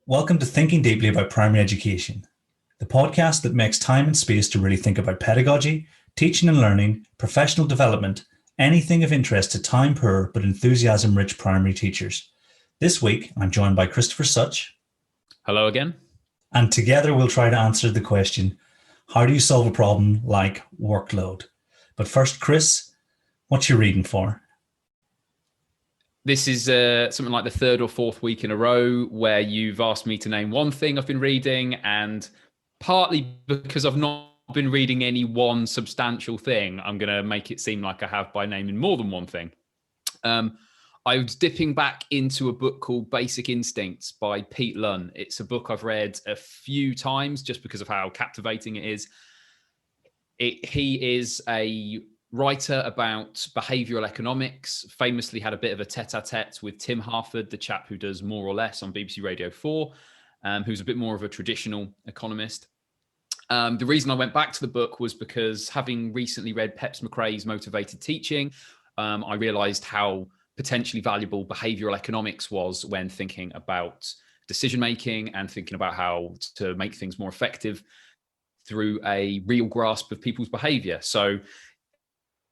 Welcome to Thinking Deeply About Primary Education, the podcast that makes time and space to really think about pedagogy, teaching and learning, professional development, anything of interest to time-poor but enthusiasm-rich primary teachers. This week, I'm joined by Christopher Such. Hello again. And together we'll try to answer the question, how do you solve a problem like workload? But first, Chris, what you reading for? This is something like the third or fourth week in a row where you've asked me to name one thing I've been reading, and partly because I've not been reading any one substantial thing, I'm going to make it seem like I have by naming more than one thing. I was dipping back into a book called Basic Instincts by Pete Lunn. It's a book I've read a few times just because of how captivating it is. He is a writer about behavioral economics, famously had a bit of a tete-a-tete with Tim Harford, the chap who does More or Less on BBC Radio 4, who's a bit more of a traditional economist. The reason I went back to the book was because, having recently read Peps McRae's Motivated Teaching, I realized how potentially valuable behavioral economics was when thinking about decision-making and thinking about how to make things more effective through a real grasp of people's behavior. So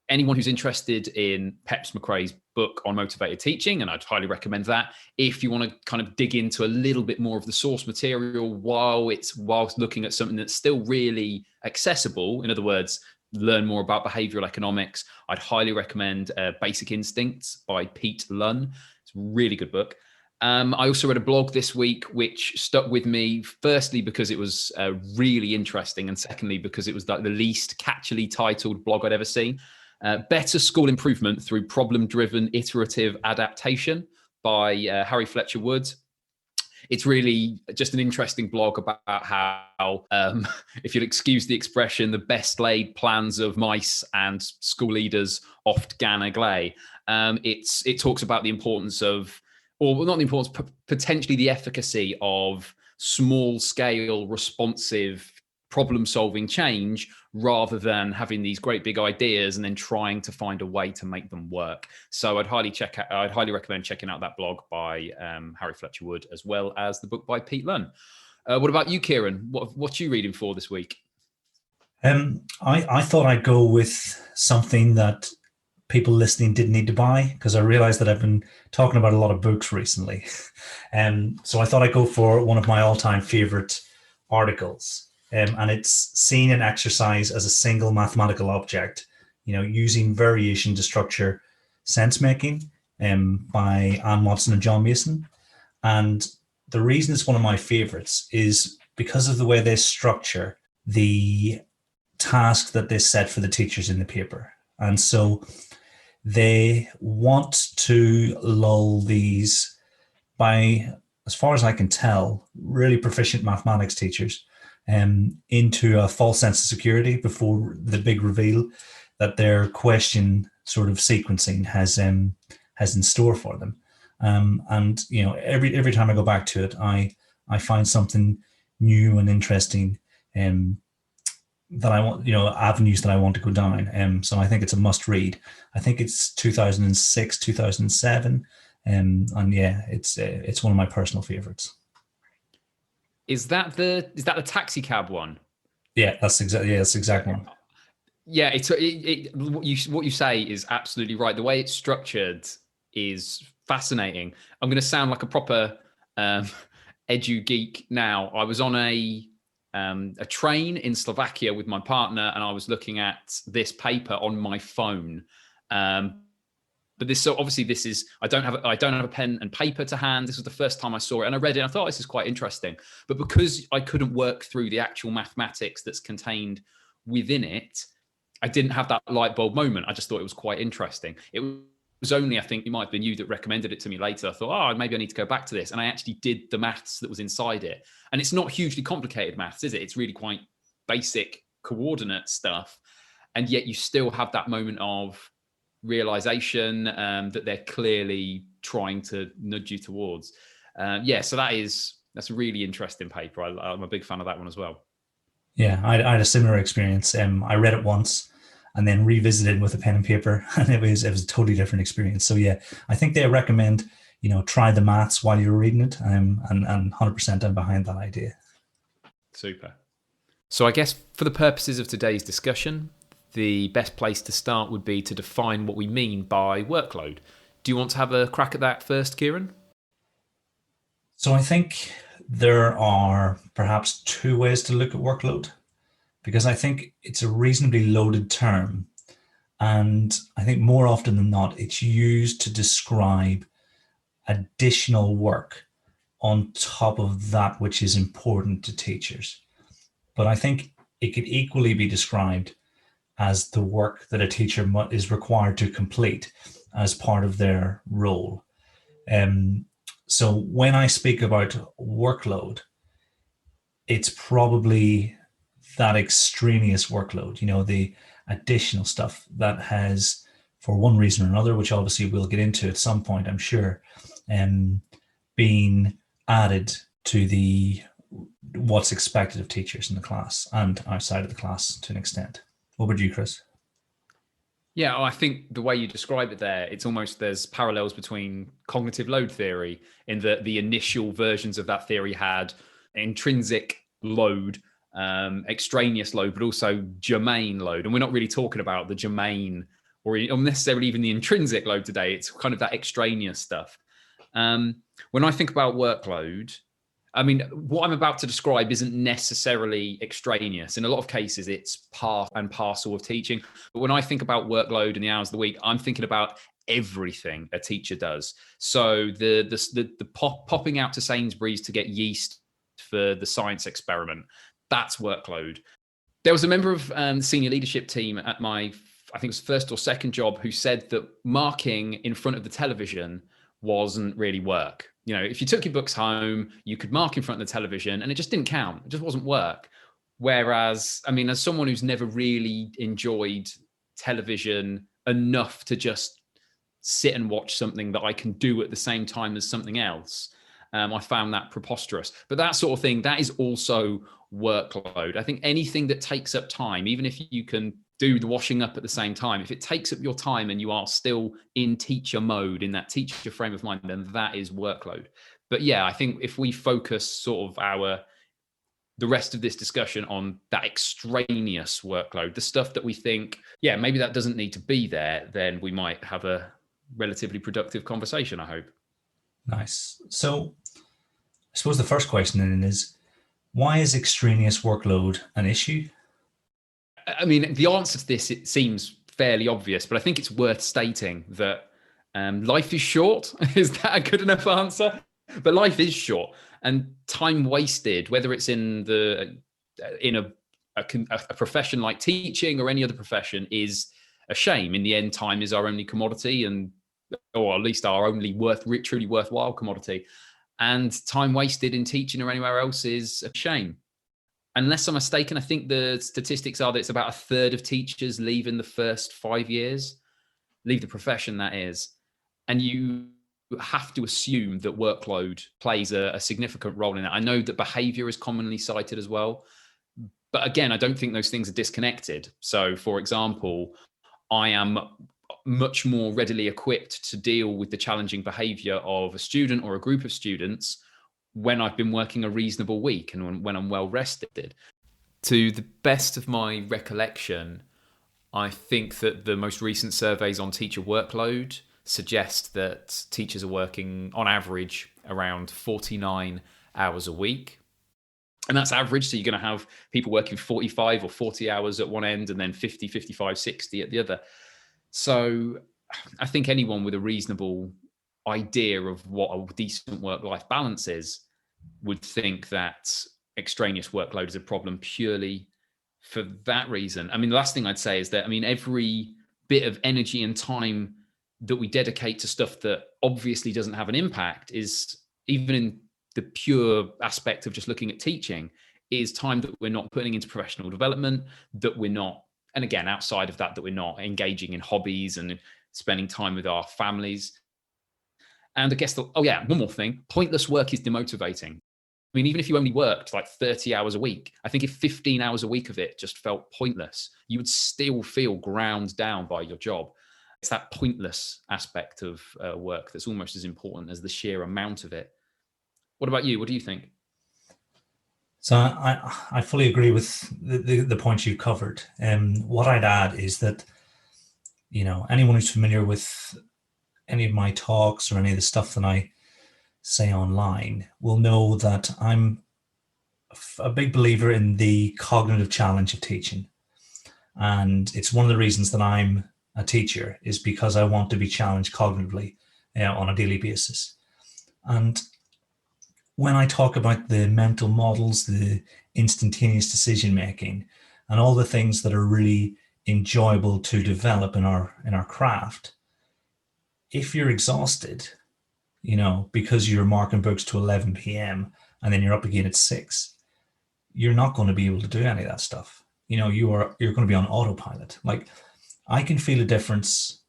anyone who's interested in Peps McRae's book on motivated teaching, and I'd highly recommend that, if you want to kind of dig into a little bit more of the source material whilst looking at something that's still really accessible, in other words, learn more about behavioral economics, I'd highly recommend Basic Instincts by Pete Lunn. It's a really good book. I also read a blog this week which stuck with me, firstly because it was really interesting, and secondly because it was the least catchily titled blog I'd ever seen. Better School Improvement Through Problem-Driven Iterative Adaptation by Harry Fletcher Wood. It's really just an interesting blog about how, if you'll excuse the expression, the best laid plans of mice and school leaders oft gan agley. It talks about the importance of, or not the importance, potentially the efficacy of small-scale, responsive problem-solving change, rather than having these great big ideas and then trying to find a way to make them work. So I'd highly recommend checking out that blog by Harry Fletcher Wood, as well as the book by Pete Lunn. What about you, Kieran? What are you reading for this week? I thought I'd go with something that people listening didn't need to buy, because I realized that I've been talking about a lot of books recently. So I thought I'd go for one of my all-time favorite articles. And it's seeing an exercise as a single mathematical object, using variation to structure sense making, by Anne Watson and John Mason. And the reason it's one of my favorites is because of the way they structure the task that they set for the teachers in the paper. And so they want to lull these, by, as far as I can tell, really proficient mathematics teachers into a false sense of security before the big reveal that their question sort of sequencing has in store for them. And every time I go back to it, I find something new and interesting that I want, avenues that I want to go down. So I think it's a must read. I think it's 2006, 2007. And yeah, it's one of my personal favorites. Is that the taxi cab one? Yeah, that's exactly one. Yeah, what you say is absolutely right. The way it's structured is fascinating. I'm going to sound like a proper edu geek now. I was on a train in Slovakia with my partner, and I was looking at this paper on my phone. But this is, I don't have a pen and paper to hand. This was the first time I saw it, and I read it and I thought, this is quite interesting. But because I couldn't work through the actual mathematics that's contained within it, I didn't have that light bulb moment. I just thought it was quite interesting. It was only, I think it might have been you that recommended it to me later. I thought, maybe I need to go back to this. And I actually did the maths that was inside it. And it's not hugely complicated maths, is it? It's really quite basic coordinate stuff. And yet you still have that moment of realization that they're clearly trying to nudge you towards. So that's a really interesting paper. I'm a big fan of that one as well. Yeah, I had a similar experience. I read it once and then revisited with a pen and paper, and it was a totally different experience. So yeah, I think they recommend try the maths while you're reading it. And 100% I'm behind that idea. Super. So I guess for the purposes of today's discussion, the best place to start would be to define what we mean by workload. Do you want to have a crack at that first, Kieran? So I think there are perhaps two ways to look at workload, because I think it's a reasonably loaded term. And I think more often than not, it's used to describe additional work on top of that which is important to teachers. But I think it could equally be described as the work that a teacher is required to complete as part of their role. So when I speak about workload, it's probably that extraneous workload, the additional stuff that has, for one reason or another, which obviously we'll get into at some point, I'm sure, being added to what's expected of teachers in the class and outside of the class to an extent. What about you, Chris? Yeah, I think the way you describe it there, it's almost there's parallels between cognitive load theory in that the initial versions of that theory had intrinsic load, extraneous load, but also germane load. And we're not really talking about the germane or necessarily even the intrinsic load today. It's kind of that extraneous stuff. When I think about workload, I mean, what I'm about to describe isn't necessarily extraneous. In a lot of cases, it's part and parcel of teaching. But when I think about workload and the hours of the week, I'm thinking about everything a teacher does. So the popping out to Sainsbury's to get yeast for the science experiment, that's workload. There was a member of the senior leadership team at I think it was first or second job, who said that marking in front of the television wasn't really work. If you took your books home, you could mark in front of the television and it just didn't count. It just wasn't work. Whereas, I mean, as someone who's never really enjoyed television enough to just sit and watch something that I can do at the same time as something else, I found that preposterous. But that sort of thing, that is also workload. I think anything that takes up time, even if you can do the washing up at the same time, if it takes up your time and you are still in teacher mode, in that teacher frame of mind, then that is workload. But yeah, I think if we focus sort of the rest of this discussion on that extraneous workload, the stuff that we think, yeah, maybe that doesn't need to be there, then we might have a relatively productive conversation, I hope. Nice. So I suppose the first question then is, why is extraneous workload an issue? I mean, the answer to this, it seems fairly obvious, but I think it's worth stating that life is short. Is that a good enough answer? But life is short, and time wasted, whether it's in a profession like teaching or any other profession, is a shame. In the end, time is our only commodity, or at least our only truly worthwhile commodity. And time wasted in teaching or anywhere else is a shame. Unless I'm mistaken, I think the statistics are that it's about a third of teachers leave in the first 5 years, leave the profession, that is. And you have to assume that workload plays a significant role in it. I know that behavior is commonly cited as well. But again, I don't think those things are disconnected. So, for example, I am much more readily equipped to deal with the challenging behavior of a student or a group of students when I've been working a reasonable week and when I'm well rested. To the best of my recollection, I think that the most recent surveys on teacher workload suggest that teachers are working on average around 49 hours a week. And that's average. So you're going to have people working 45 or 40 hours at one end and then 50, 55, 60 at the other. So I think anyone with a reasonable idea of what a decent work-life balance is would think that extraneous workload is a problem purely for that reason. I mean, the last thing I'd say is that, I mean, every bit of energy and time that we dedicate to stuff that obviously doesn't have an impact is, even in the pure aspect of just looking at teaching, is time that we're not putting into professional development, that we're not, and again, outside of that, that we're not engaging in hobbies and spending time with our families. And I guess, one more thing, pointless work is demotivating. I mean, even if you only worked like 30 hours a week, I think if 15 hours a week of it just felt pointless, you would still feel ground down by your job. it's that pointless aspect of work that's almost as important as the sheer amount of it. What about you? What do you think? So I fully agree with the points you covered. What I'd add is that, anyone who's familiar with any of my talks or any of the stuff that I say online will know that I'm a big believer in the cognitive challenge of teaching. And it's one of the reasons that I'm a teacher, is because I want to be challenged cognitively on a daily basis. And when I talk about the mental models, the instantaneous decision making, and all the things that are really enjoyable to develop in our craft, if you're exhausted, because you're marking books to 11 p.m. and then you're up again at 6, you're not going to be able to do any of that stuff. You're going to be on autopilot. Like, I can feel a difference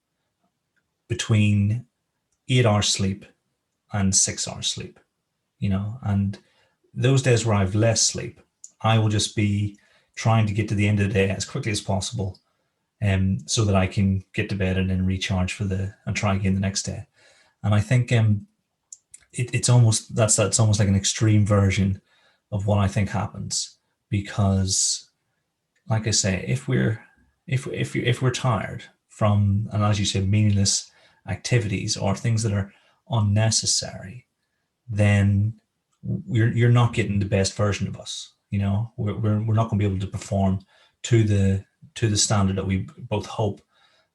between 8 hours sleep and 6 hours sleep. And those days where I've less sleep, I will just be trying to get to the end of the day as quickly as possible, so that I can get to bed and then recharge and try again the next day. And I think it's almost that's almost like an extreme version of what I think happens, because, like I say, if we're tired from, and as you said, meaningless activities or things that are unnecessary, then you're not getting the best version of us. We're not going to be able to perform to the standard that we both hope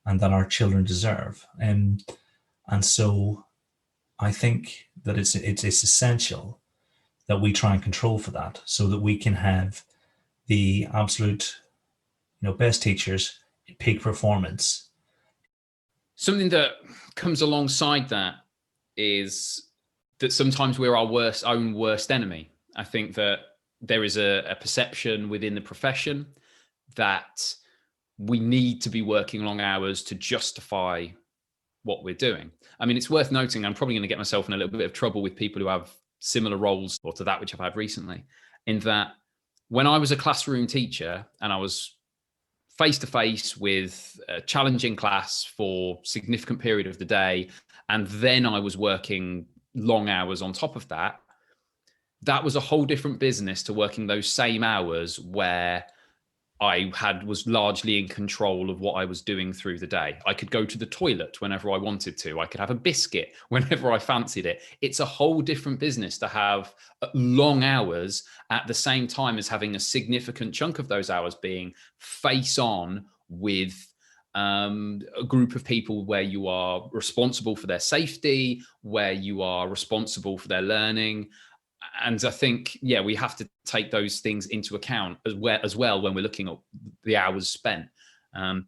and that our children deserve. And so I think that it's essential that we try and control for that, so that we can have the absolute best teachers in peak performance. Something that comes alongside that is that sometimes we're our own worst enemy. I think that there is a perception within the profession that we need to be working long hours to justify what we're doing. I mean, it's worth noting, I'm probably going to get myself in a little bit of trouble with people who have similar roles or to that which I've had recently, in that when I was a classroom teacher and I was face to face with a challenging class for a significant period of the day, and then I was working long hours on top of that, that was a whole different business to working those same hours where I was largely in control of what I was doing through the day. I could go to the toilet whenever I wanted to. I could have a biscuit whenever I fancied it. It's a whole different business to have long hours at the same time as having a significant chunk of those hours being face on with a group of people where you are responsible for their safety, where you are responsible for their learning. And I think, we have to take those things into account as well when we're looking at the hours spent. And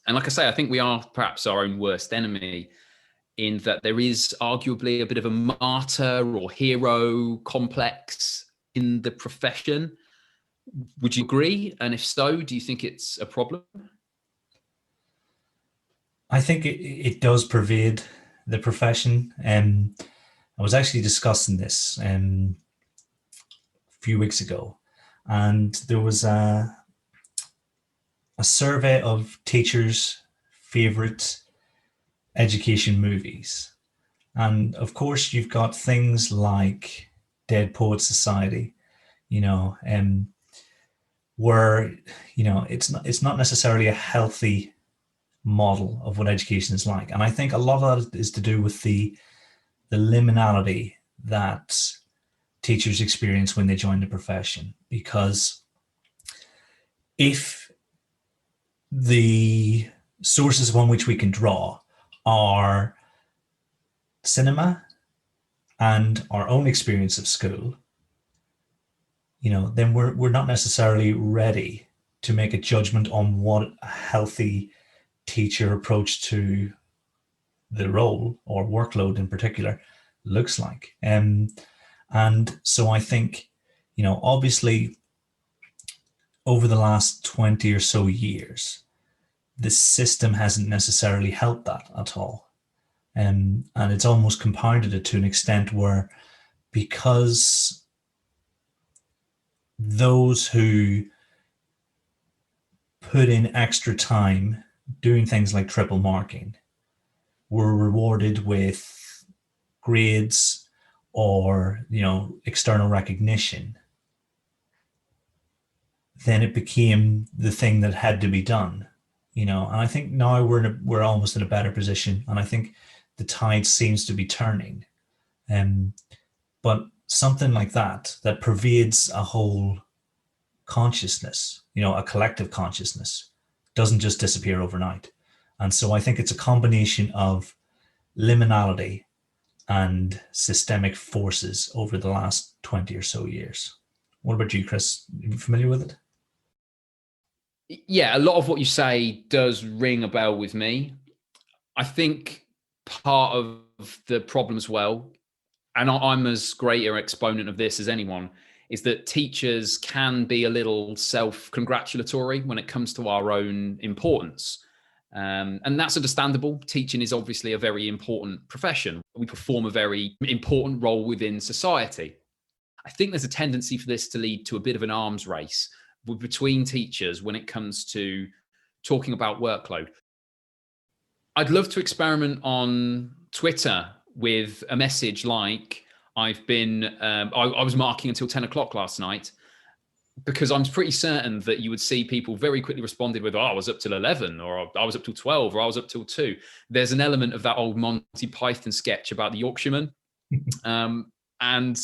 like I say, I think we are perhaps our own worst enemy, in that there is arguably a bit of a martyr or hero complex in the profession. Would you agree? And if so, do you think it's a problem? I think it does pervade the profession. I was actually discussing this a few weeks ago, and there was a survey of teachers' favorite education movies. And of course, you've got things like Dead Poet Society, where, it's not necessarily a healthy model of what education is like. And I think a lot of that is to do with the liminality that teachers experience when they join the profession. Because if the sources upon which we can draw are cinema and our own experience of school, then we're not necessarily ready to make a judgment on what a healthy teacher approach to the role, or workload in particular, looks like. And so I think, obviously over the last 20 or so years, the system hasn't necessarily helped that at all. And it's almost compounded it to an extent where, because those who put in extra time doing things like triple marking were rewarded with grades or, external recognition, then it became the thing that had to be done. And I think now we're almost in a better position, and I think the tide seems to be turning. Um, but something like that pervades a whole consciousness, a collective consciousness, doesn't just disappear overnight. And so I think it's a combination of liminality and systemic forces over the last 20 or so years. What about you, Chris? Are you familiar with it? Yeah, a lot of what you say does ring a bell with me. I think part of the problem as well, and I'm as great an exponent of this as anyone, is that teachers can be a little self-congratulatory when it comes to our own importance. And that's understandable. Teaching is obviously a very important profession. We perform a very important role within society. I think there's a tendency for this to lead to a bit of an arms race between teachers when it comes to talking about workload. I'd love to experiment on Twitter with a message like, I was marking until 10 o'clock last night, because I'm pretty certain that you would see people very quickly responded with, oh, I was up till 11, or I was up till 12, or I was up till 2. There's an element of that old Monty Python sketch about the Yorkshireman. And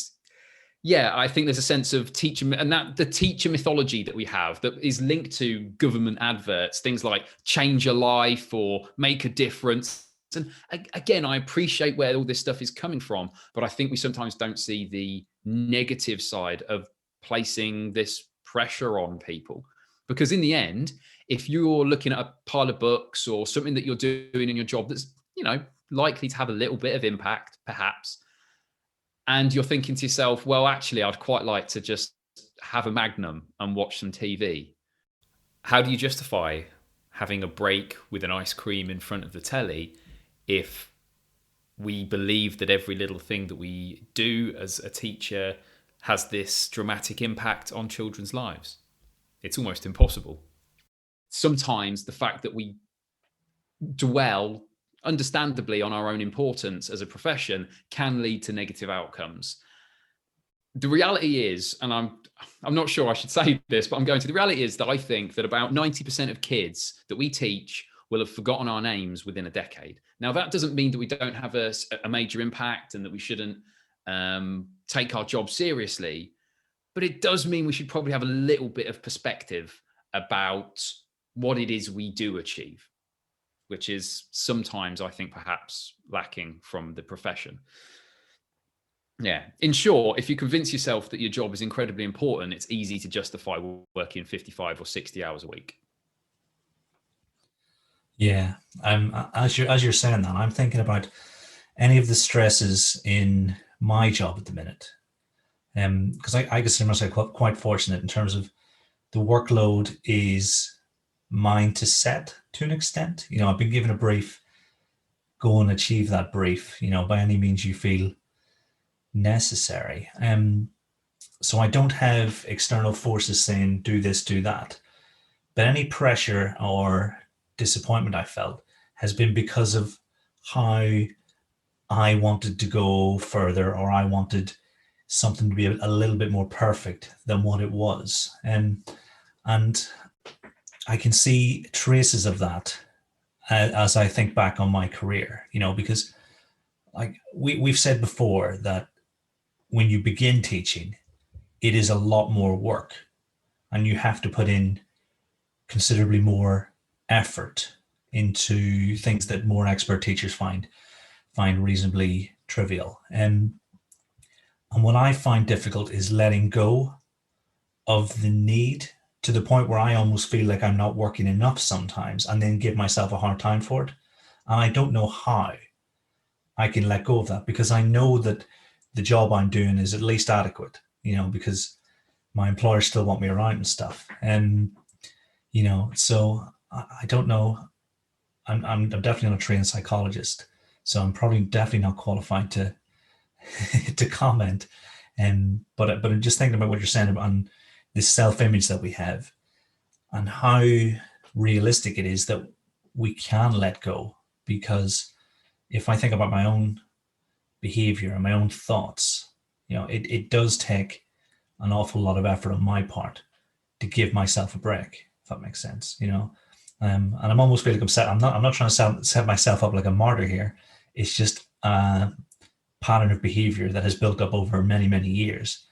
yeah, I think there's a sense of teacher, and that the teacher mythology that we have that is linked to government adverts, things like change your life or make a difference. And again, I appreciate where all this stuff is coming from, but I think we sometimes don't see the negative side of placing this pressure on people. Because in the end, if you're looking at a pile of books or something that you're doing in your job that's, likely to have a little bit of impact, perhaps, and you're thinking to yourself, well, actually, I'd quite like to just have a Magnum and watch some TV. How do you justify having a break with an ice cream in front of the telly if we believe that every little thing that we do as a teacher has this dramatic impact on children's lives? It's almost impossible. Sometimes the fact that we dwell understandably on our own importance as a profession can lead to negative outcomes. The reality is, and I'm not sure I should say this, but I'm going to, the reality is that I think that about 90% of kids that we teach will have forgotten our names within a decade. Now, that doesn't mean that we don't have a major impact and that we shouldn't take our job seriously, but it does mean we should probably have a little bit of perspective about what it is we do achieve, which is sometimes, I think, perhaps lacking from the profession. Yeah. In short, if you convince yourself that your job is incredibly important, it's easy to justify working 55 or 60 hours a week. Yeah. As you're saying that, I'm thinking about any of the stresses in my job at the minute. Because I consider myself quite fortunate in terms of the workload is mine to set to an extent. I've been given a brief, go and achieve that brief, by any means you feel necessary. So I don't have external forces saying do this, do that. But any pressure or disappointment I felt has been because of how I wanted to go further, or I wanted something to be a little bit more perfect than what it was. And I can see traces of that as I think back on my career, because like we've said before that when you begin teaching, it is a lot more work and you have to put in considerably more effort into things that more expert teachers find reasonably trivial. And what I find difficult is letting go of the need to the point where I almost feel like I'm not working enough sometimes, and then give myself a hard time for it. And I don't know how I can let go of that, because I know that the job I'm doing is at least adequate, because my employers still want me around and stuff. And, so I don't know. I'm definitely not a trained psychologist, so I'm probably definitely not qualified to to comment. But I'm just thinking about what you're saying about this self-image that we have, and how realistic it is that we can let go, because if I think about my own behavior and my own thoughts, it does take an awful lot of effort on my part to give myself a break, if that makes sense. And I'm almost feeling upset. I'm not trying to set myself up like a martyr here. It's just a pattern of behavior that has built up over many, many years.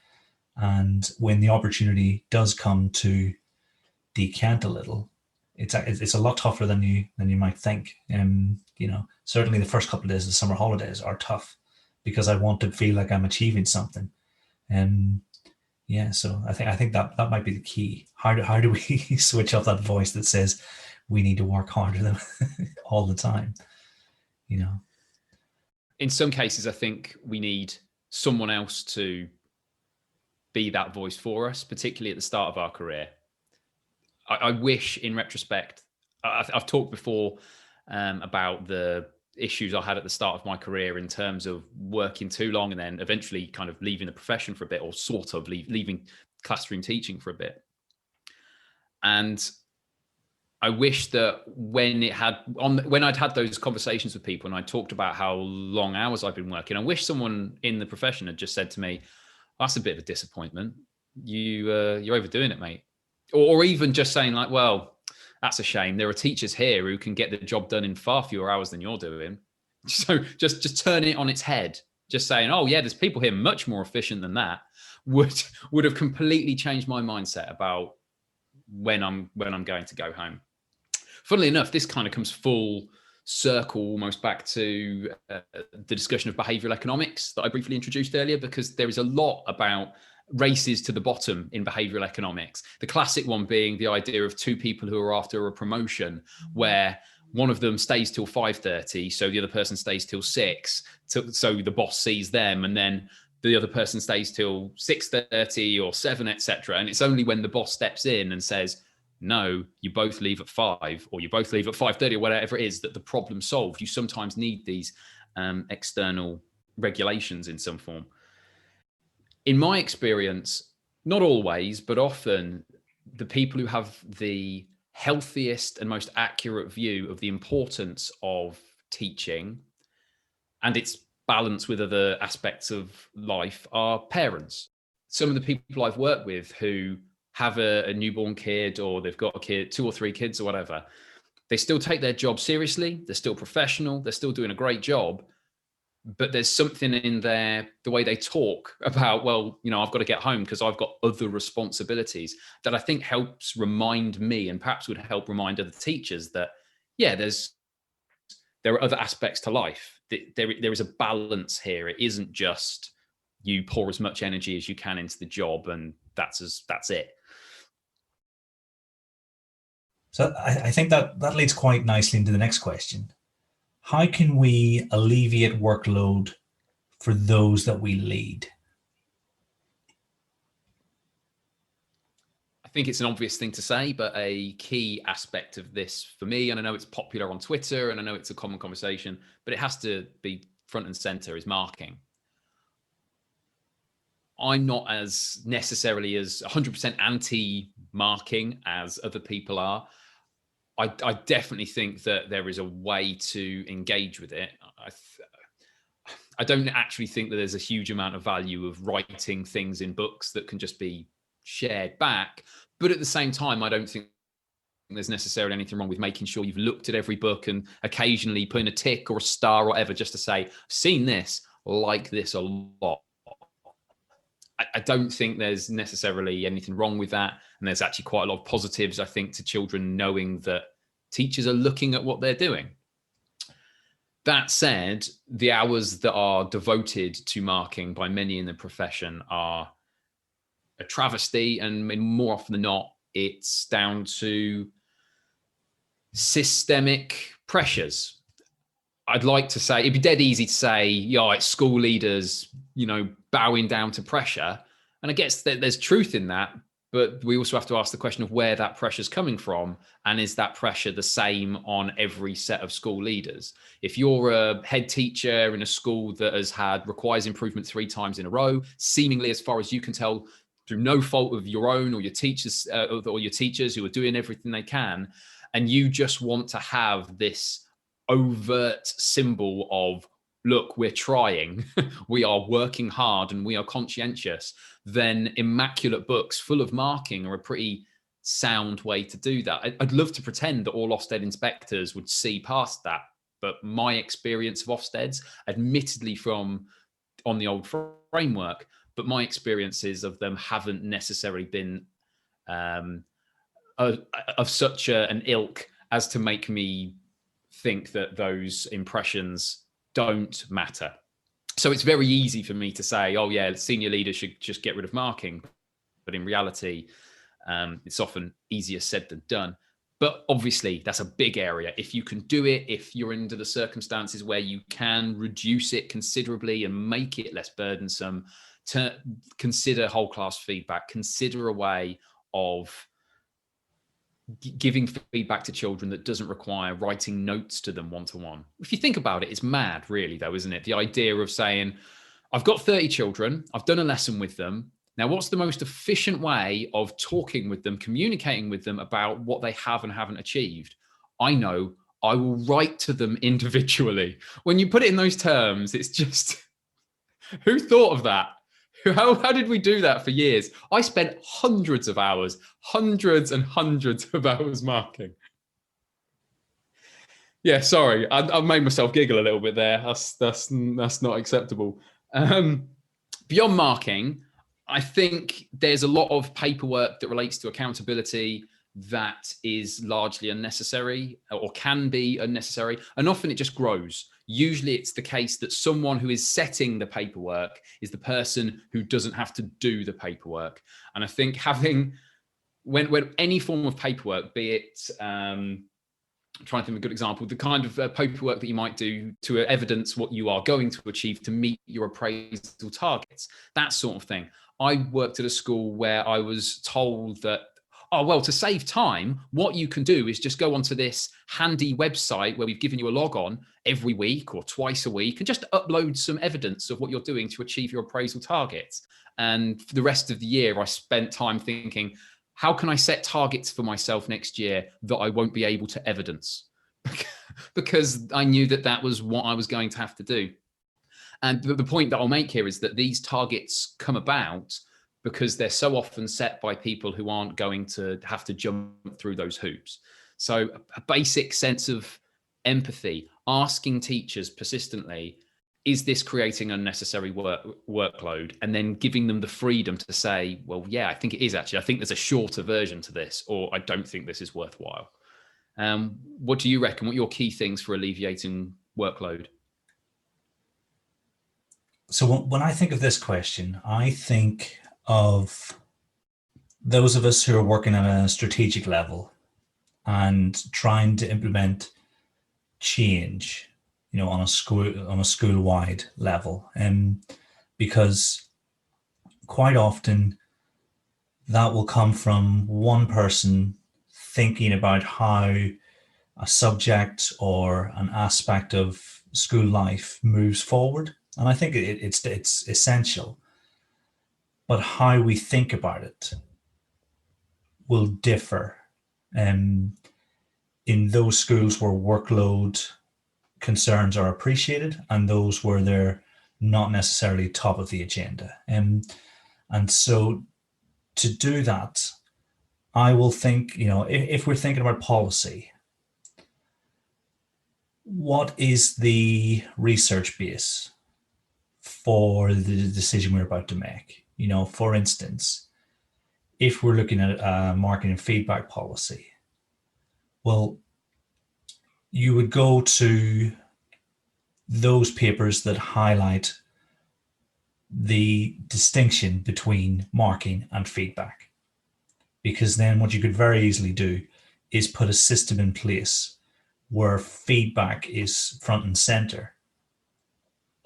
And when the opportunity does come to decant a little, it's a lot tougher than you might think. Certainly the first couple of days of the summer holidays are tough, because I want to feel like I'm achieving something. And yeah, so I think that might be the key. How do we switch off that voice that says we need to work harder than all the time? In some cases, I think we need someone else to be that voice for us, particularly at the start of our career. I wish, in retrospect, I've talked before about the issues I had at the start of my career in terms of working too long and then eventually kind of leaving the profession for a bit, or sort of leaving classroom teaching for a bit. And I wish that when I'd had those conversations with people and I talked about how long hours I've been working, I wish someone in the profession had just said to me, "That's a bit of a disappointment. You're overdoing it, mate." Or even just saying like, "Well, that's a shame. There are teachers here who can get the job done in far fewer hours than you're doing." So just turn it on its head. Just saying, "Oh yeah, there's people here much more efficient than that," would have completely changed my mindset about when I'm going to go home. Funnily enough, this kind of comes full circle almost back to the discussion of behavioral economics that I briefly introduced earlier, because there is a lot about races to the bottom in behavioral economics. The classic one being the idea of two people who are after a promotion, where one of them stays till 5:30, so the other person stays till 6, so the boss sees them, and then the other person stays till 6:30 or 7, etc. And it's only when the boss steps in and says, "No, you both leave at 5, or you both leave at 5:30, or whatever it is, that the problem's solved." You sometimes need these external regulations in some form. In my experience, not always, but often, the people who have the healthiest and most accurate view of the importance of teaching and its balance with other aspects of life are parents. Some of the people I've worked with who have a newborn kid, or they've got a kid, 2 or 3 kids or whatever, they still take their job seriously. They're still professional. They're still doing a great job. But there's something in the way they talk about, well, I've got to get home because I've got other responsibilities, that I think helps remind me, and perhaps would help remind other teachers, that, yeah, there are other aspects to life. There is a balance here. It isn't just you pour as much energy as you can into the job and that's it. So I think that leads quite nicely into the next question. How can we alleviate workload for those that we lead? I think it's an obvious thing to say, but a key aspect of this for me, and I know it's popular on Twitter and I know it's a common conversation, but it has to be front and center, is marking. I'm not as necessarily as 100% anti-marking as other people are. I definitely think that there is a way to engage with it. I don't actually think that there's a huge amount of value of writing things in books that can just be shared back. But at the same time, I don't think there's necessarily anything wrong with making sure you've looked at every book and occasionally putting a tick or a star or whatever, just to say, I've seen this, like this a lot. I don't think there's necessarily anything wrong with that. And there's actually quite a lot of positives, I think, to children knowing that teachers are looking at what they're doing. That said, the hours that are devoted to marking by many in the profession are a travesty. And more often than not, it's down to systemic pressures. I'd like to say, it'd be dead easy to say, yeah, it's school leaders, bowing down to pressure. And I guess that there's truth in that, but we also have to ask the question of where that pressure is coming from. And is that pressure the same on every set of school leaders? If you're a head teacher in a school that requires improvement 3 times in a row, seemingly, as far as you can tell, through no fault of your own or your teachers who are doing everything they can, and you just want to have this overt symbol of, look, we're trying, we are working hard, and we are conscientious, then immaculate books full of marking are a pretty sound way to do that. I'd love to pretend that all Ofsted inspectors would see past that, but my experience of Ofsteds, admittedly from on the old framework, but my experiences of them haven't necessarily been of such an ilk as to make me think that those impressions don't matter. So it's very easy for me to say, oh yeah, senior leaders should just get rid of marking. But in reality, it's often easier said than done. But obviously, that's a big area. If you can do it, if you're under the circumstances where you can reduce it considerably and make it less burdensome, to consider whole class feedback, consider a way of giving feedback to children that doesn't require writing notes to them one-to-one. If you think about it, it's mad, really, though, isn't it? The idea of saying, I've got 30 children, I've done a lesson with them. Now, what's the most efficient way of talking with them, communicating with them about what they have and haven't achieved? I know, I will write to them individually. When you put it in those terms, it's just, who thought of that? How did we do that for years? I spent hundreds of hours, hundreds and hundreds of hours marking. Yeah, sorry, I made myself giggle a little bit there. That's not acceptable. Beyond marking, I think there's a lot of paperwork that relates to accountability that is largely unnecessary or can be unnecessary, and often it just grows. Usually it's the case that someone who is setting the paperwork is the person who doesn't have to do the paperwork. And I think having, when any form of paperwork, be it, I'm trying to think of a good example, the kind of paperwork that you might do to evidence what you are going to achieve to meet your appraisal targets, that sort of thing. I worked at a school where I was told that, oh, well, to save time, what you can do is just go onto this handy website where we've given you a log on every week or twice a week and just upload some evidence of what you're doing to achieve your appraisal targets. And for the rest of the year, I spent time thinking, how can I set targets for myself next year that I won't be able to evidence? Because I knew that that was what I was going to have to do. And the point that I'll make here is that these targets come about because they're so often set by people who aren't going to have to jump through those hoops. So a basic sense of empathy, asking teachers persistently, is this creating unnecessary workload? And then giving them the freedom to say, well, yeah, I think it is actually. I think there's a shorter version to this, or I don't think this is worthwhile. What do you reckon? What are your key things for alleviating workload? So when I think of this question, I think of those of us who are working at a strategic level and trying to implement change, on a school-wide level, because quite often that will come from one person thinking about how a subject or an aspect of school life moves forward, and I think it's essential. But how we think about it will differ in those schools where workload concerns are appreciated and those where they're not necessarily top of the agenda. And so to do that, I will think, if we're thinking about policy, what is the research base for the decision we're about to make? For instance, if we're looking at a marking and feedback policy, well, you would go to those papers that highlight the distinction between marking and feedback. Because then what you could very easily do is put a system in place where feedback is front and center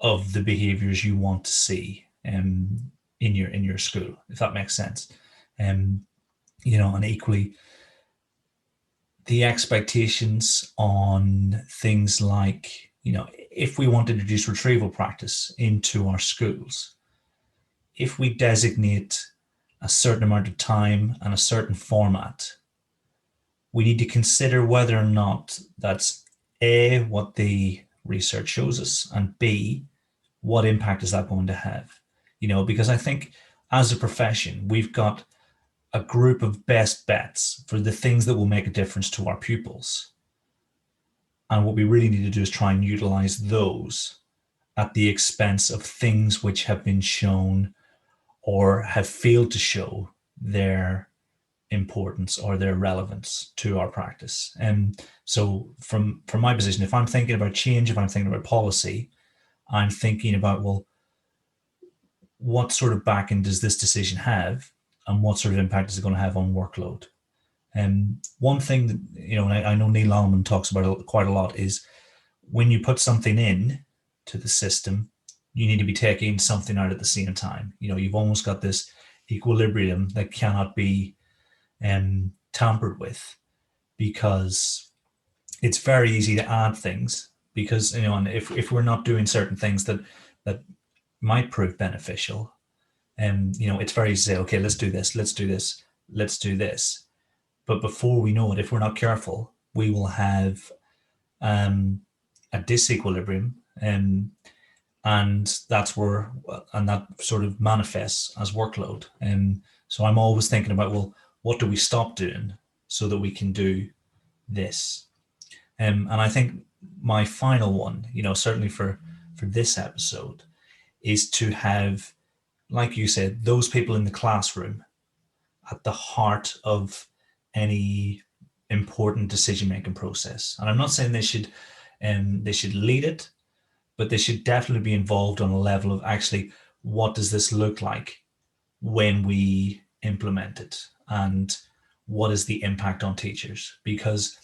of the behaviors you want to see in your school, if that makes sense. And equally, the expectations on things like, if we want to introduce retrieval practice into our schools, if we designate a certain amount of time and a certain format, we need to consider whether or not that's A, what the research shows us, and B, what impact is that going to have? Because I think as a profession, we've got a group of best bets for the things that will make a difference to our pupils. And what we really need to do is try and utilize those at the expense of things which have been shown or have failed to show their importance or their relevance to our practice. And so from my position, if I'm thinking about change, if I'm thinking about policy, I'm thinking about, well, what sort of backing does this decision have, and what sort of impact is it going to have on workload? And one thing that, and I know Neil Allman talks about it quite a lot, is when you put something in to the system, you need to be taking something out at the same time. You've almost got this equilibrium that cannot be tampered with, because it's very easy to add things, because and if we're not doing certain things that might prove beneficial, it's very easy to say, okay, let's do this, let's do this, let's do this. But before we know it, if we're not careful, we will have a disequilibrium, and that sort of manifests as workload. And so I'm always thinking about, well, what do we stop doing so that we can do this? And I think my final one, certainly for this episode, is to have, like you said, those people in the classroom at the heart of any important decision-making process. And I'm not saying they should lead it, but they should definitely be involved on a level of, actually, what does this look like when we implement it, and what is the impact on teachers? Because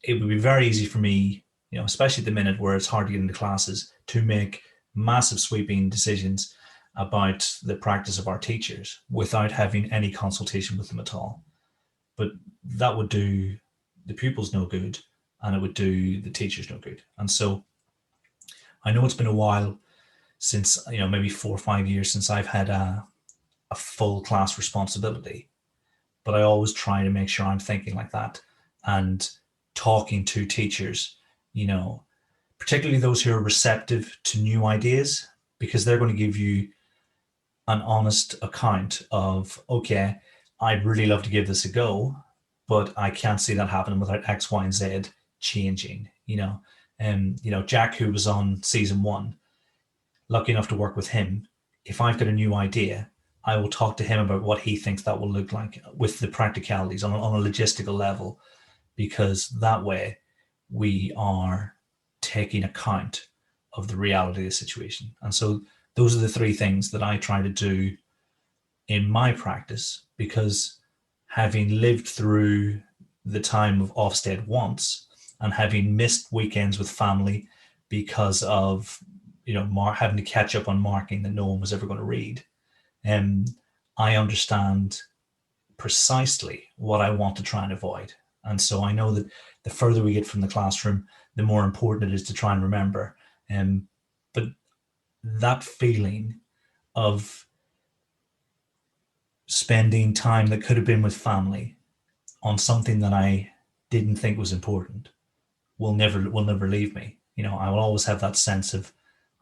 it would be very easy for me, especially at the minute where it's hard to get into classes, to make massive sweeping decisions about the practice of our teachers without having any consultation with them at all. But that would do the pupils no good, and it would do the teachers no good. And so I know it's been a while since, maybe 4 or 5 years since I've had a full class responsibility, but I always try to make sure I'm thinking like that and talking to teachers, particularly those who are receptive to new ideas, because they're going to give you an honest account of, okay, I'd really love to give this a go, but I can't see that happening without X, Y, and Z changing. Jack, who was on season 1, lucky enough to work with him. If I've got a new idea, I will talk to him about what he thinks that will look like with the practicalities on a logistical level, because that way we are taking account of the reality of the situation. And so those are the 3 things that I try to do in my practice, because having lived through the time of Ofsted once, and having missed weekends with family because of having to catch up on marking that no one was ever going to read, I understand precisely what I want to try and avoid. And so I know that the further we get from the classroom, the more important it is to try and remember. But that feeling of spending time that could have been with family on something that I didn't think was important will never leave me. I will always have that sense of,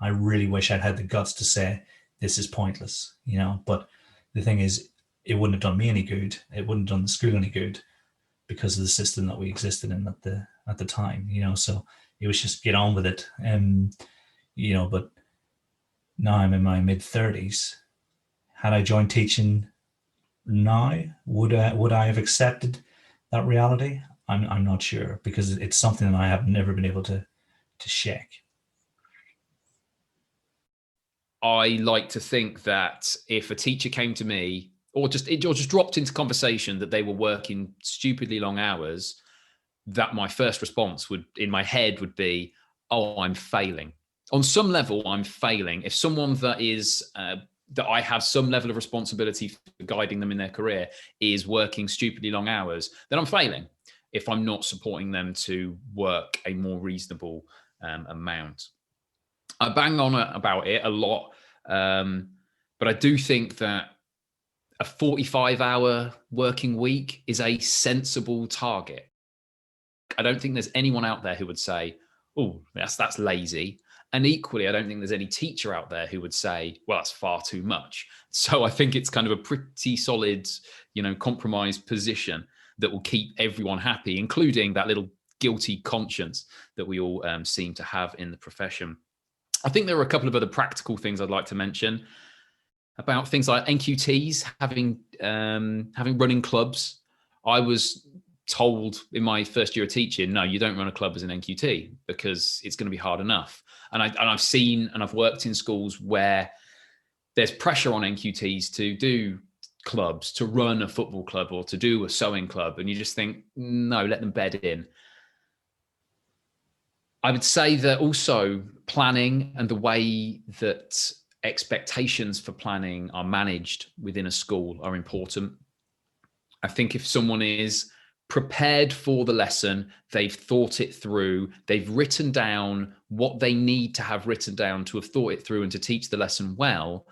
I really wish I'd had the guts to say this is pointless, but the thing is, it wouldn't have done me any good. It wouldn't have done the school any good, because of the system that we existed in at the time, so it was just get on with it. But now I'm in my mid-30s. Had I joined teaching now, would I have accepted that reality? I'm not sure, because it's something that I have never been able to shake. I like to think that if a teacher came to me, or just dropped into conversation that they were working stupidly long hours, that my first response in my head would be, oh, I'm failing. On some level, I'm failing. If someone that I have some level of responsibility for guiding them in their career is working stupidly long hours, then I'm failing if I'm not supporting them to work a more reasonable amount. I bang on about it a lot, but I do think that a 45-hour working week is a sensible target. I don't think there's anyone out there who would say, oh, that's lazy. And equally, I don't think there's any teacher out there who would say, well, that's far too much. So I think it's kind of a pretty solid, compromise position that will keep everyone happy, including that little guilty conscience that we all seem to have in the profession. I think there are a couple of other practical things I'd like to mention about things like NQTs, having running clubs. I was told in my first year of teaching, no, you don't run a club as an NQT because it's going to be hard enough. And I've seen and I've worked in schools where there's pressure on NQTs to do clubs, to run a football club or to do a sewing club. And you just think, no, let them bed in. I would say that also planning and the way that expectations for planning are managed within a school are important. I think if someone is prepared for the lesson, they've thought it through, they've written down what they need to have written down to have thought it through and to teach the lesson well,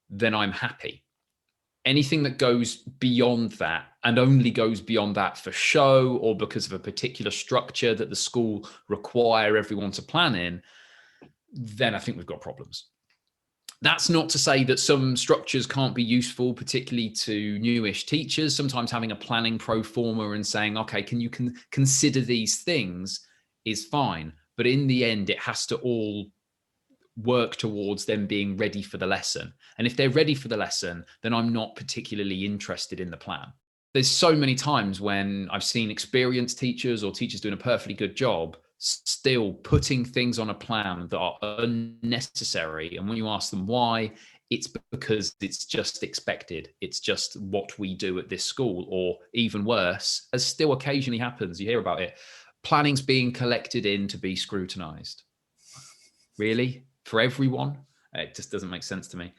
then I'm happy. Anything that goes beyond that and only goes beyond that for show or because of a particular structure that the school require everyone to plan in, then I think we've got problems. That's not to say that some structures can't be useful, particularly to newish teachers. Sometimes having a planning pro forma and saying, okay, can you consider these things is fine. But in the end, it has to all work towards them being ready for the lesson. And if they're ready for the lesson, then I'm not particularly interested in the plan. There's so many times when I've seen experienced teachers or teachers doing a perfectly good job still putting things on a plan that are unnecessary. And when you ask them why, it's because it's just expected. It's just what we do at this school, or even worse, as still occasionally happens, you hear about it, planning's being collected in to be scrutinized. Really? For everyone? It just doesn't make sense to me.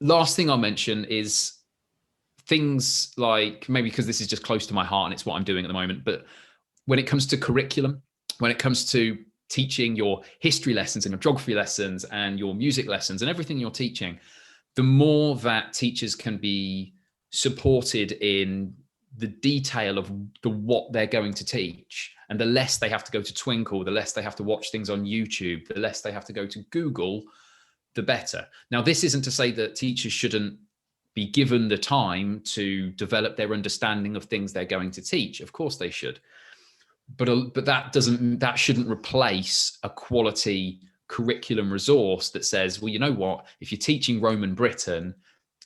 Last thing I'll mention is things like, maybe because this is just close to my heart and it's what I'm doing at the moment, but when it comes to curriculum, when it comes to teaching your history lessons and your geography lessons and your music lessons and everything you're teaching, the more that teachers can be supported in the detail of what they're going to teach, and the less they have to go to Twinkle, the less they have to watch things on YouTube, the less they have to go to Google, the better. Now, this isn't to say that teachers shouldn't be given the time to develop their understanding of things they're going to teach. Of course they should. But that shouldn't replace a quality curriculum resource that says, well, you know what, if you're teaching Roman Britain,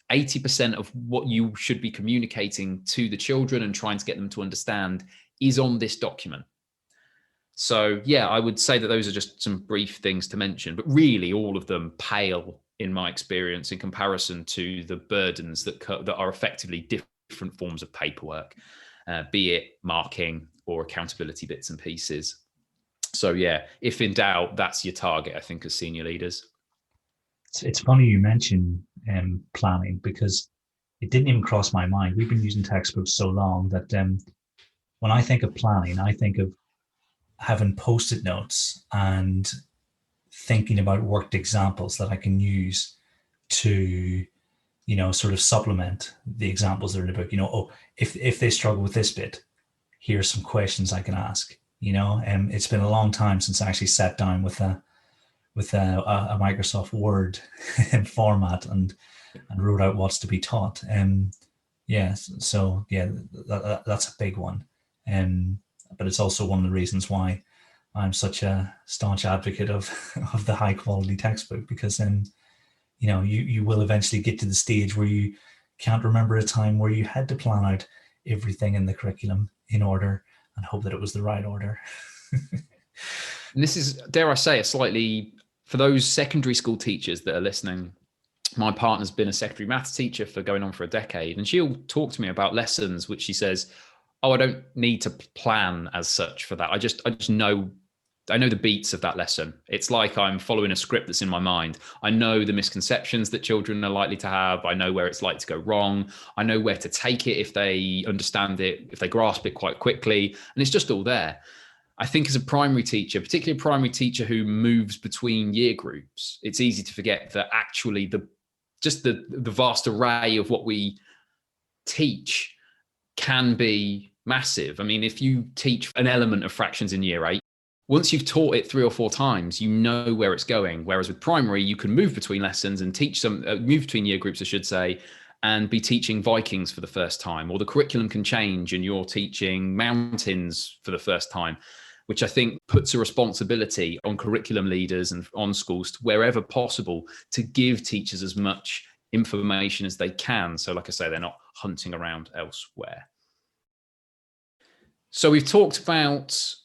80% of what you should be communicating to the children and trying to get them to understand is on this document. So yeah, I would say that those are just some brief things to mention, but really all of them pale in my experience in comparison to the burdens that are effectively different forms of paperwork, be it marking or accountability bits and pieces. So yeah, if in doubt, that's your target, I think, as senior leaders. It's funny you mention planning, because it didn't even cross my mind. We've been using textbooks so long that when I think of planning, I think of having post-it notes and thinking about worked examples that I can use to, sort of supplement the examples that are in the book. If they struggle with this bit, here's some questions I can ask. It's been a long time since I actually sat down with a Microsoft Word format and wrote out what's to be taught. That's a big one. But it's also one of the reasons why I'm such a staunch advocate of the high quality textbook, because you will eventually get to the stage where you can't remember a time where you had to plan out everything in the curriculum in order and hope that it was the right order. And this is, dare I say, for those secondary school teachers that are listening, my partner's been a secondary maths teacher for going on for a decade, and she'll talk to me about lessons which she says, oh, I don't need to plan as such for that. I just know the beats of that lesson. It's like I'm following a script that's in my mind. I know the misconceptions that children are likely to have. I know where it's likely to go wrong. I know where to take it if they understand it, if they grasp it quite quickly. And it's just all there. I think as a primary teacher, particularly a primary teacher who moves between year groups, it's easy to forget that actually the vast array of what we teach can be massive. I mean, if you teach an element of fractions in year 8, once you've taught it 3 or 4 times, you know where it's going. Whereas with primary, you can move between lessons and teach move between year groups, I should say, and be teaching Vikings for the first time, or the curriculum can change and you're teaching mountains for the first time, which I think puts a responsibility on curriculum leaders and on schools to, wherever possible, to give teachers as much information as they can. So like I say, they're not hunting around elsewhere. So we've talked about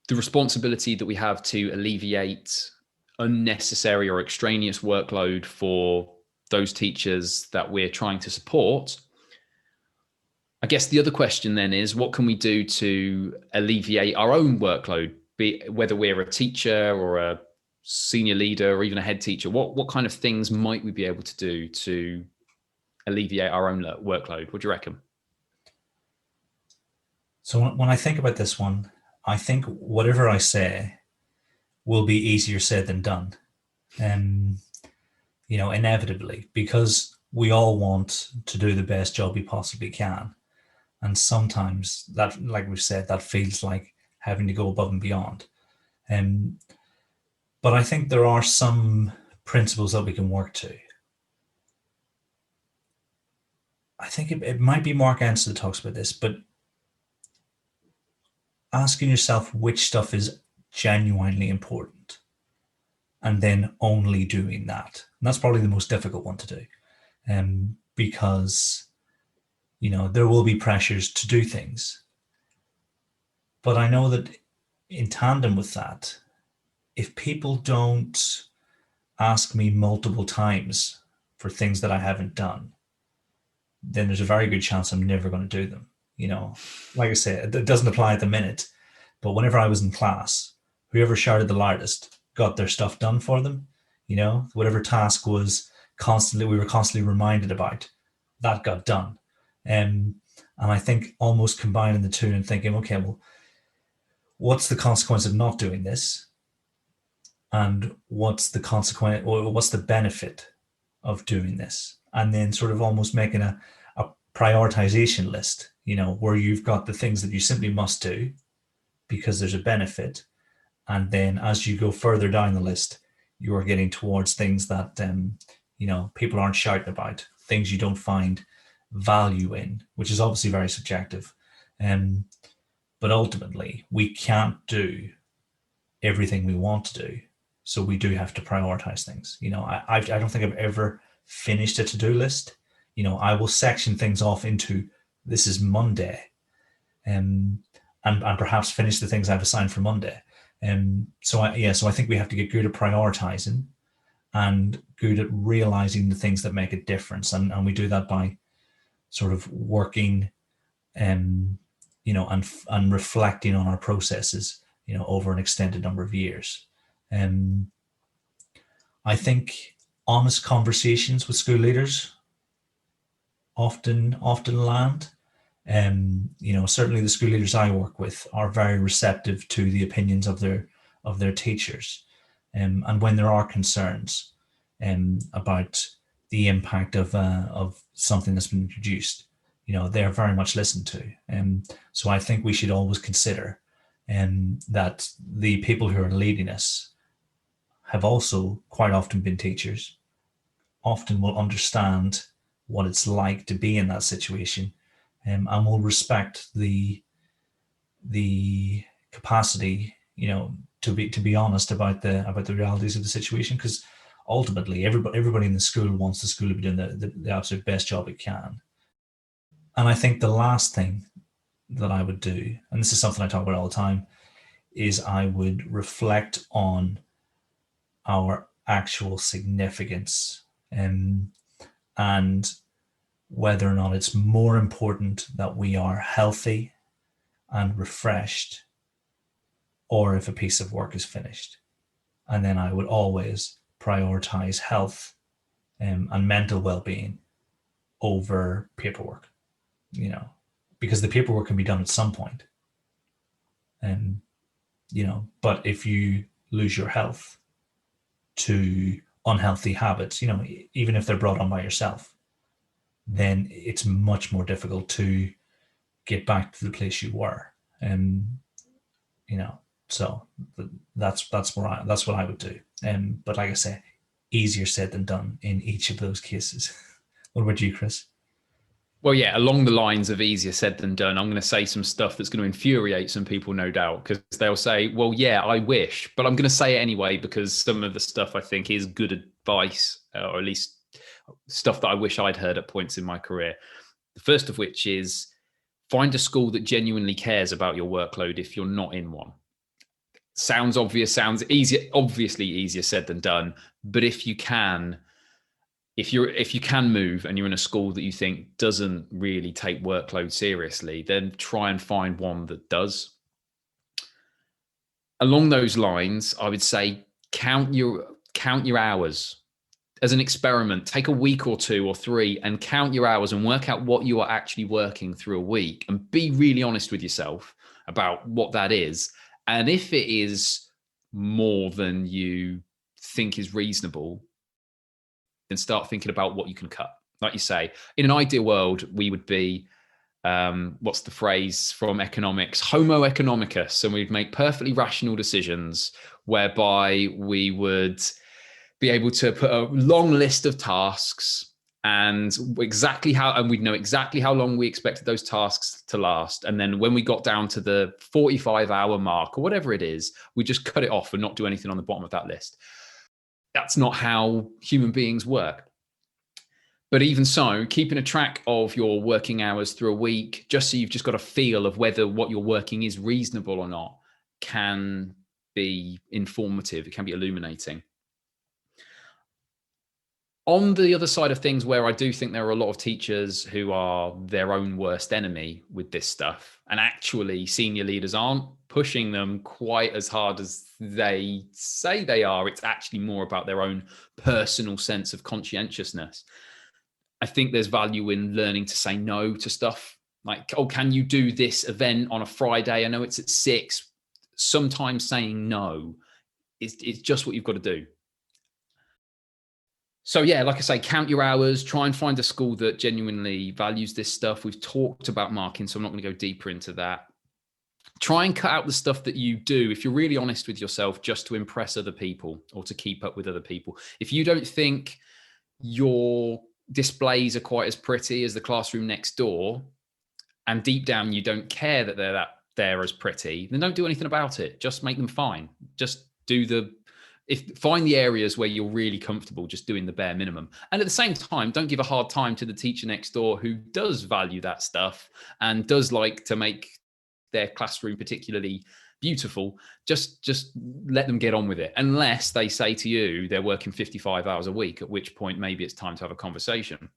the responsibility that we have to alleviate unnecessary or extraneous workload for those teachers that we're trying to support. I guess the other question then is, what can we do to alleviate our own workload, whether we're a teacher or a senior leader or even a head teacher? What kind of things might we be able to do to alleviate our own workload? What do you reckon? So when I think about this one, I think whatever I say will be easier said than done. Inevitably, because we all want to do the best job we possibly can. And sometimes that, like we've said, that feels like having to go above and beyond. But I think there are some principles that we can work to. I think it might be Mark Anstey that talks about this, but asking yourself which stuff is genuinely important and then only doing that. And that's probably the most difficult one to do, because, there will be pressures to do things. But I know that in tandem with that, if people don't ask me multiple times for things that I haven't done, then there's a very good chance I'm never going to do them. Like I say, it doesn't apply at the minute, but whenever I was in class, whoever shouted the loudest got their stuff done for them. Whatever task we were constantly reminded about, that got done. And I think almost combining the two and thinking, okay, well, what's the consequence of not doing this? And what's the consequence, or what's the benefit of doing this? And then sort of almost making a prioritization list, where you've got the things that you simply must do because there's a benefit. And then as you go further down the list, you are getting towards things that, people aren't shouting about, things you don't find value in, which is obviously very subjective. But ultimately, we can't do everything we want to do. So we do have to prioritize things. I don't think I've ever finished a to-do list. I will section things off into, this is Monday, and perhaps finish the things I've assigned for Monday. So I think we have to get good at prioritizing and good at realizing the things that make a difference. And we do that by sort of working, and reflecting on our processes, over an extended number of years. I think honest conversations with school leaders often land. Certainly the school leaders I work with are very receptive to the opinions of their teachers, and when there are concerns about the impact of something that's been introduced, they're very much listened to. So I think we should always consider that the people who are leading us have also quite often been teachers, often will understand what it's like to be in that situation, and will respect the capacity, to be honest about the realities of the situation, because ultimately everybody in the school wants the school to be doing the absolute best job it can. And I think the last thing that I would do, and this is something I talk about all the time, is I would reflect on our actual significance, and whether or not it's more important that we are healthy and refreshed, or if a piece of work is finished. And then I would always prioritize health, and mental well-being over paperwork, because the paperwork can be done at some point. But if you lose your health to unhealthy habits, even if they're brought on by yourself, then it's much more difficult to get back to the place you were. And so that's what I would do. But like I say, easier said than done in each of those cases. What about you, Chris? Well, yeah, along the lines of easier said than done, I'm going to say some stuff that's going to infuriate some people, no doubt, because they'll say, well, yeah, I wish, but I'm going to say it anyway, because some of the stuff I think is good advice, or at least stuff that I wish I'd heard at points in my career. The first of which is find a school that genuinely cares about your workload if you're not in one. Sounds obvious, sounds easy, obviously easier said than done, but if you can move and you're in a school that you think doesn't really take workload seriously, then try and find one that does. Along those lines, I would say count your hours as an experiment. Take a week or 2 or 3 and count your hours and work out what you are actually working through a week, and be really honest with yourself about what that is. And if it is more than you think is reasonable, then start thinking about what you can cut. Like you say, in an ideal world, we would be, what's the phrase from economics? Homo economicus. And we'd make perfectly rational decisions whereby we would be able to put a long list of tasks and we'd know exactly how long we expected those tasks to last. And then when we got down to the 45-hour mark or whatever it is, we just cut it off and not do anything on the bottom of that list. That's not how human beings work. But even so, keeping a track of your working hours through a week, just so you've just got a feel of whether what you're working is reasonable or not, can be informative. It can be illuminating. On the other side of things, where I do think there are a lot of teachers who are their own worst enemy with this stuff, and actually senior leaders aren't pushing them quite as hard as they say they are. It's actually more about their own personal sense of conscientiousness. I think there's value in learning to say no to stuff. Like, oh, can you do this event on a Friday? I know it's at 6. Sometimes saying no is just what you've got to do. So yeah, like I say, count your hours, try and find a school that genuinely values this stuff. We've talked about marking, so I'm not going to go deeper into that. Try and cut out the stuff that you do, if you're really honest with yourself, just to impress other people or to keep up with other people. If you don't think your displays are quite as pretty as the classroom next door, and deep down you don't care that they're as pretty, then don't do anything about it. Just make them fine. Just find the areas where you're really comfortable just doing the bare minimum. And at the same time, don't give a hard time to the teacher next door who does value that stuff and does like to make their classroom particularly beautiful. Just let them get on with it, unless they say to you they're working 55 hours a week, at which point maybe it's time to have a conversation.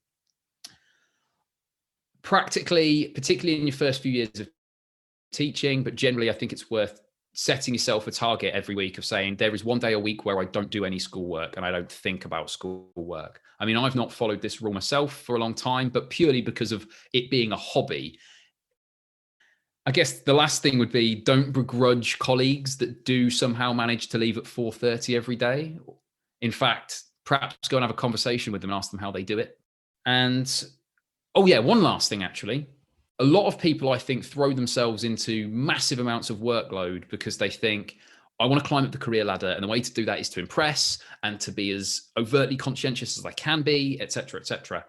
Practically, particularly in your first few years of teaching, but generally I think it's worth setting yourself a target every week of saying, there is one day a week where I don't do any schoolwork and I don't think about schoolwork. I mean, I've not followed this rule myself for a long time, but purely because of it being a hobby. I guess the last thing would be, don't begrudge colleagues that do somehow manage to leave at 4:30 every day. In fact, perhaps go and have a conversation with them and ask them how they do it. And, oh yeah, one last thing actually. A lot of people, I think, throw themselves into massive amounts of workload because they think, I want to climb up the career ladder, and the way to do that is to impress and to be as overtly conscientious as I can be, etc., etc.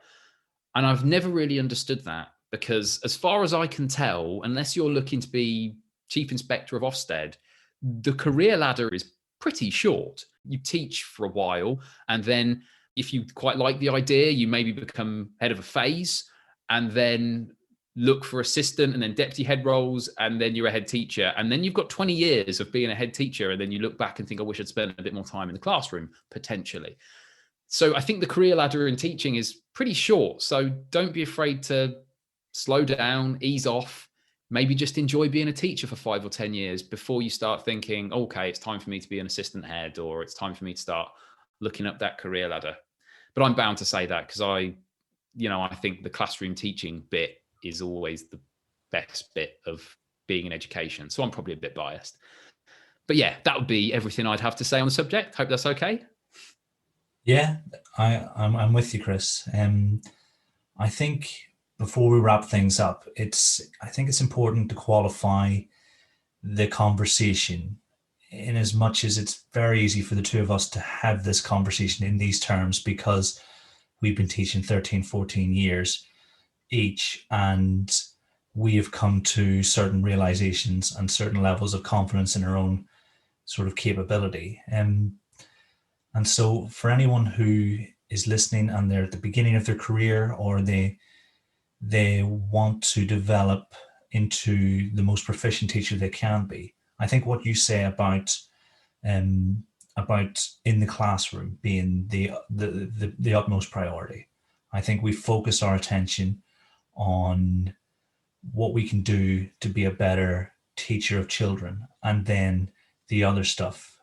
And I've never really understood that, because as far as I can tell, unless you're looking to be Chief Inspector of Ofsted, the career ladder is pretty short. You teach for a while, and then if you quite like the idea, you maybe become head of a phase, and then look for assistant and then deputy head roles, and then you're a head teacher. And then you've got 20 years of being a head teacher. And then you look back and think, I wish I'd spent a bit more time in the classroom, potentially. So I think the career ladder in teaching is pretty short. So don't be afraid to slow down, ease off, maybe just enjoy being a teacher for 5 or 10 years before you start thinking, okay, it's time for me to be an assistant head, or it's time for me to start looking up that career ladder. But I'm bound to say that because I think the classroom teaching bit is always the best bit of being in education. So I'm probably a bit biased. But yeah, that would be everything I'd have to say on the subject. Hope that's okay. Yeah, I'm with you, Chris. I think before we wrap things up, I think it's important to qualify the conversation, in as much as it's very easy for the two of us to have this conversation in these terms because we've been teaching 13, 14 years each, and we have come to certain realizations and certain levels of confidence in our own sort of capability. And so for anyone who is listening and they're at the beginning of their career, or they want to develop into the most proficient teacher they can be, I think what you say about in the classroom being the utmost priority. I think we focus our attention on what we can do to be a better teacher of children, and then the other stuff,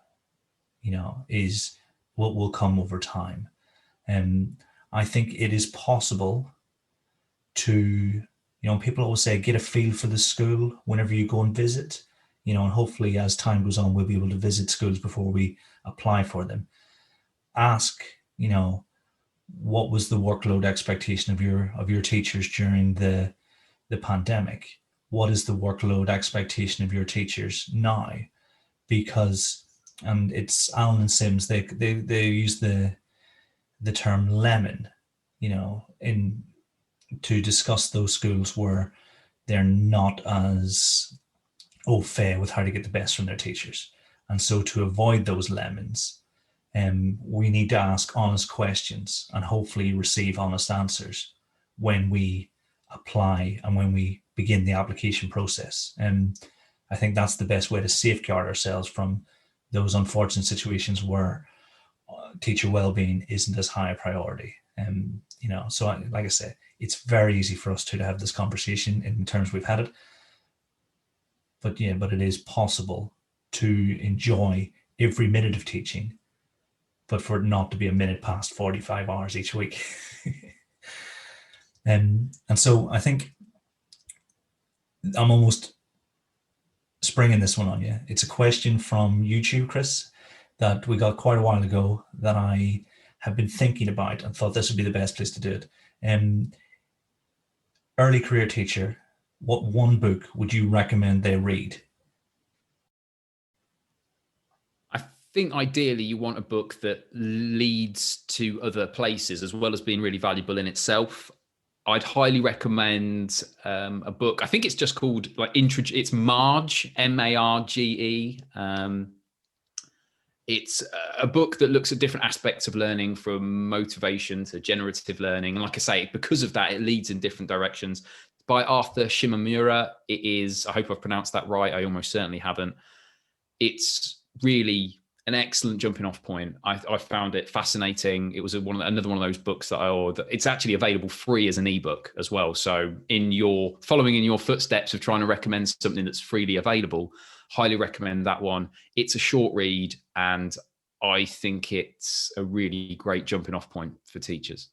is what will come over time. And I think it is possible to, people always say, get a feel for the school whenever you go and visit, and hopefully as time goes on, we'll be able to visit schools before we apply for them. Ask, what was the workload expectation of your teachers during the pandemic? What is the workload expectation of your teachers now? Because, and it's Alan and Sims, they use the term lemon, in to discuss those schools where they're not as au fait with how to get the best from their teachers. And so to avoid those lemons, we need to ask honest questions and hopefully receive honest answers when we apply and when we begin the application process. And I think that's the best way to safeguard ourselves from those unfortunate situations where teacher well-being isn't as high a priority. So like I say, it's very easy for us to have this conversation in terms we've had it. But it is possible to enjoy every minute of teaching, but for it not to be a minute past 45 hours each week. And so I think I'm almost springing this one on you. It's a question from YouTube, Chris, that we got quite a while ago that I have been thinking about and thought this would be the best place to do it. Early career teacher, what one book would you recommend they read? I think ideally you want a book that leads to other places as well as being really valuable in itself. I'd highly recommend a book. I think it's just called it's Marge, Marge. It's a book that looks at different aspects of learning, from motivation to generative learning. And like I say, because of that, it leads in different directions. By Arthur Shimomura. It is, I hope I've pronounced that right. I almost certainly haven't. It's really an excellent jumping off point. I found it fascinating. It was another one of those books that it's actually available free as an ebook as well. So following in your footsteps of trying to recommend something that's freely available, highly recommend that one. It's a short read, and I think it's a really great jumping off point for teachers.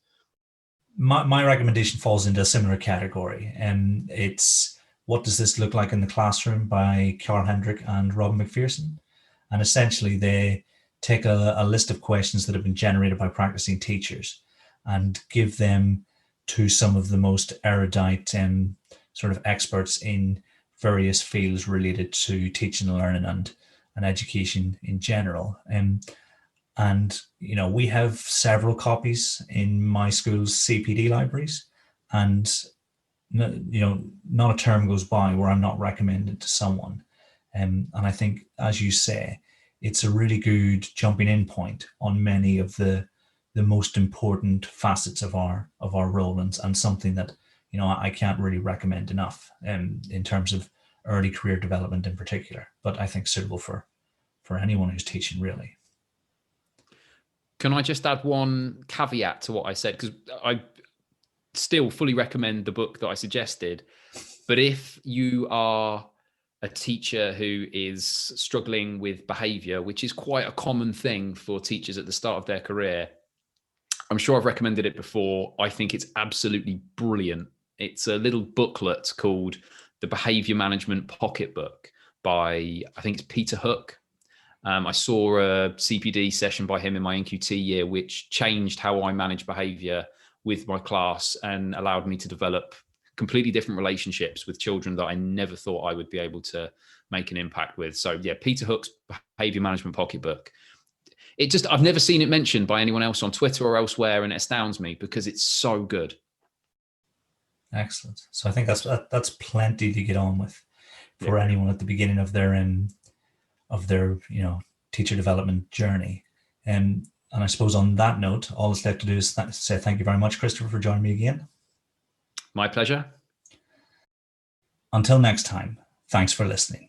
My recommendation falls into a similar category. And it's What Does This Look Like in the Classroom by Carl Hendrick and Robin McPherson. And essentially they take a list of questions that have been generated by practicing teachers and give them to some of the most erudite sort of experts in various fields related to teaching and learning and education in general. And we have several copies in my school's CPD libraries, and not a term goes by where I'm not recommended to someone. And I think, as you say, it's a really good jumping in point on many of the most important facets of our role, and something that I can't really recommend enough in terms of early career development in particular, but I think suitable for anyone who's teaching, really. Can I just add one caveat to what I said? Because I still fully recommend the book that I suggested. But if you are a teacher who is struggling with behavior, which is quite a common thing for teachers at the start of their career, I'm sure I've recommended it before. I think it's absolutely brilliant. It's a little booklet called The Behavior Management Pocketbook by, I think it's Peter Hook. I saw a CPD session by him in my NQT year, which changed how I manage behavior with my class and allowed me to develop completely different relationships with children that I never thought I would be able to make an impact with. So yeah, Peter Hook's Behavior Management Pocketbook. I've never seen it mentioned by anyone else on Twitter or elsewhere, and it astounds me because it's so good. Excellent. So I think that's plenty to get on with for anyone at the beginning of their teacher development journey. And I suppose on that note, all that's left to do is say thank you very much, Christopher, for joining me again. My pleasure. Until next time, thanks for listening.